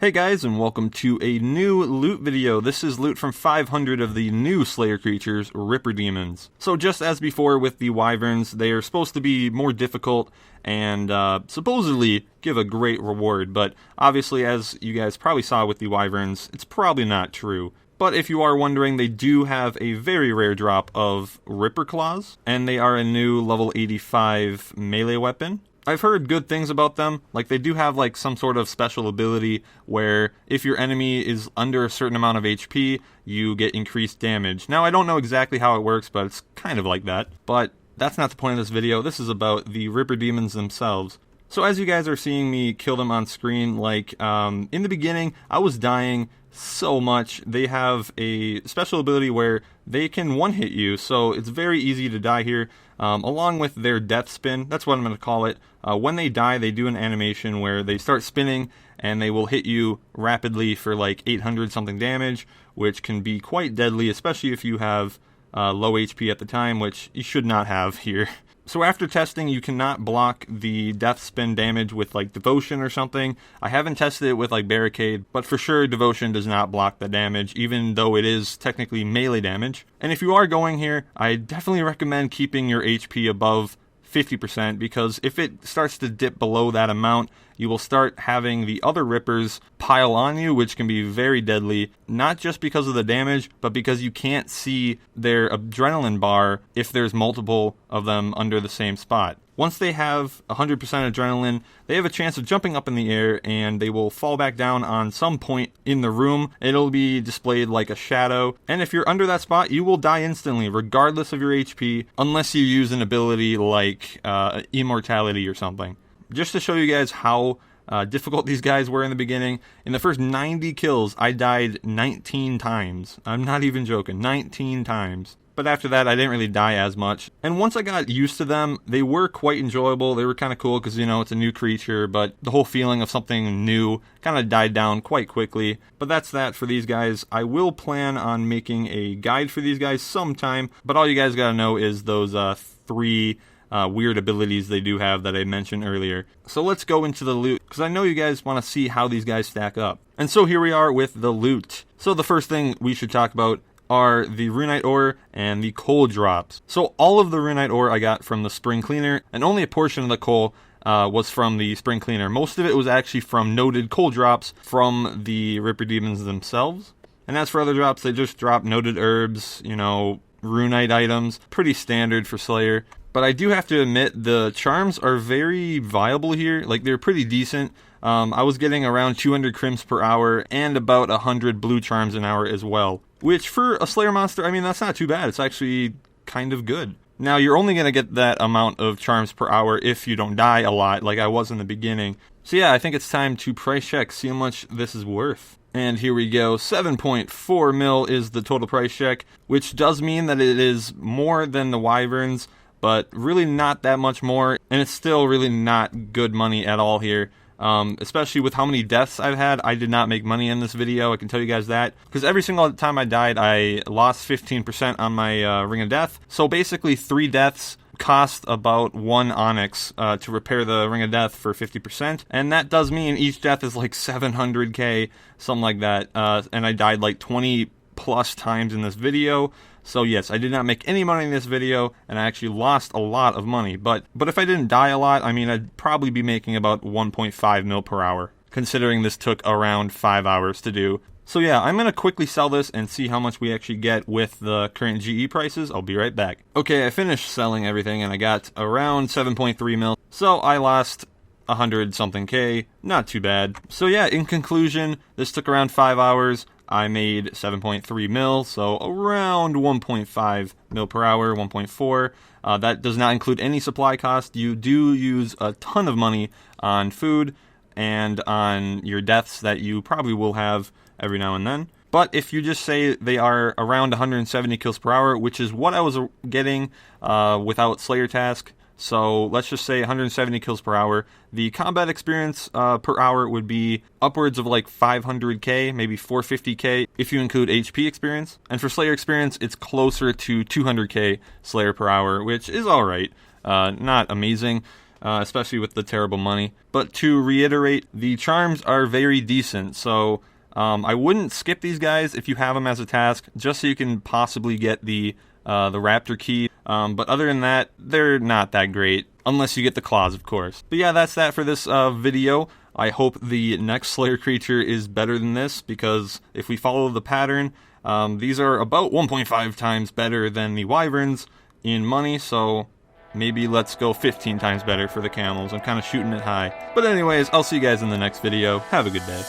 Hey guys, and welcome to a new loot video. This is loot from 500 of the new Slayer creatures, Ripper Demons. So just as before with the Wyverns, they are supposed to be more difficult and supposedly give a great reward, but obviously as you guys probably saw with the Wyverns, it's probably not true. But if you are wondering, they do have a very rare drop of Ripper Claws, and they are a new level 85 melee weapon. I've heard good things about them, like they do have like some sort of special ability where if your enemy is under a certain amount of HP, you get increased damage. Now I don't know exactly how it works, but it's kind of like that. But that's not the point of this video. This is about the Ripper Demons themselves. So as you guys are seeing me kill them on screen, like in the beginning, I was dying so much. They have a special ability where they can one-hit you, so it's very easy to die here, along with their death spin. That's what I'm going to call it. When they die, they do an animation where they start spinning, and they will hit you rapidly for like 800 something damage, which can be quite deadly, especially if you have low HP at the time, which you should not have here. So after testing, you cannot block the death spin damage with like Devotion or something. I haven't tested it with like Barricade, but for sure Devotion does not block the damage, even though it is technically melee damage. And if you are going here, I definitely recommend keeping your HP above 50%, because if it starts to dip below that amount, you will start having the other Rippers pile on you, which can be very deadly, not just because of the damage, but because you can't see their adrenaline bar if there's multiple of them under the same spot. Once they have 100% adrenaline, they have a chance of jumping up in the air, and they will fall back down on some point in the room. It'll be displayed like a shadow, and if you're under that spot, you will die instantly, regardless of your HP, unless you use an ability like Immortality or something. Just to show you guys how difficult these guys were in the beginning, in the first 90 kills, I died 19 times. I'm not even joking, 19 times. But after that, I didn't really die as much. And once I got used to them, they were quite enjoyable. They were kind of cool because, you know, it's a new creature, but the whole feeling of something new kind of died down quite quickly. But that's that for these guys. I will plan on making a guide for these guys sometime, but all you guys gotta know is those three weird abilities they do have that I mentioned earlier. So let's go into the loot, because I know you guys want to see how these guys stack up. And so here we are with the loot. So the first thing we should talk about are the Runite ore and the coal drops. So all of the Runite ore I got from the spring cleaner, and only a portion of the coal was from the spring cleaner. Most of it was actually from noted coal drops from the Ripper Demons themselves. And as for other drops, they just drop noted herbs, you know, Runite items, pretty standard for Slayer. But I do have to admit, the charms are very viable here. Like, they're pretty decent. I was getting around 200 crimps per hour and about 100 blue charms an hour as well. Which, for a Slayer monster, I mean, that's not too bad. It's actually kind of good. Now, you're only going to get that amount of charms per hour if you don't die a lot, like I was in the beginning. So yeah, I think it's time to price check, see how much this is worth. And here we go, 7.4 mil is the total price check, which does mean that it is more than the Wyverns, but really not that much more, and it's still really not good money at all here. Especially with how many deaths I've had. I did not make money in this video, I can tell you guys that, because every single time I died, I lost 15% on my Ring of Death. So basically 3 deaths cost about 1 Onyx to repair the Ring of Death for 50%, and that does mean each death is like 700k, something like that, and I died like 20 plus times in this video. So yes, I did not make any money in this video, and I actually lost a lot of money. But if I didn't die a lot, I mean, I'd probably be making about 1.5 mil per hour, considering this took around 5 hours to do. So yeah, I'm going to quickly sell this and see how much we actually get with the current GE prices. I'll be right back. Okay, I finished selling everything, and I got around 7.3 mil. So I lost 100 something K, not too bad. So yeah, in conclusion, this took around 5 hours. I made 7.3 mil, so around 1.5 mil per hour, 1.4. That does not include any supply cost. You do use a ton of money on food and on your deaths that you probably will have every now and then. But if you just say they are around 170 kills per hour, which is what I was getting without Slayer Task, so let's just say 170 kills per hour. The combat experience per hour would be upwards of like 500k, maybe 450k if you include HP experience. And for Slayer experience, it's closer to 200k Slayer per hour, which is alright. Not amazing. especially with the terrible money. But to reiterate, the charms are very decent, so I wouldn't skip these guys if you have them as a task, just so you can possibly get the raptor key. But other than that, they're not that great, unless you get the claws, of course. But yeah, that's that for this video. I hope the next Slayer creature is better than this, because if we follow the pattern, these are about 1.5 times better than the wyverns in money, so maybe let's go 15 times better for the camels. I'm kind of shooting it high. But anyways, I'll see you guys in the next video. Have a good day.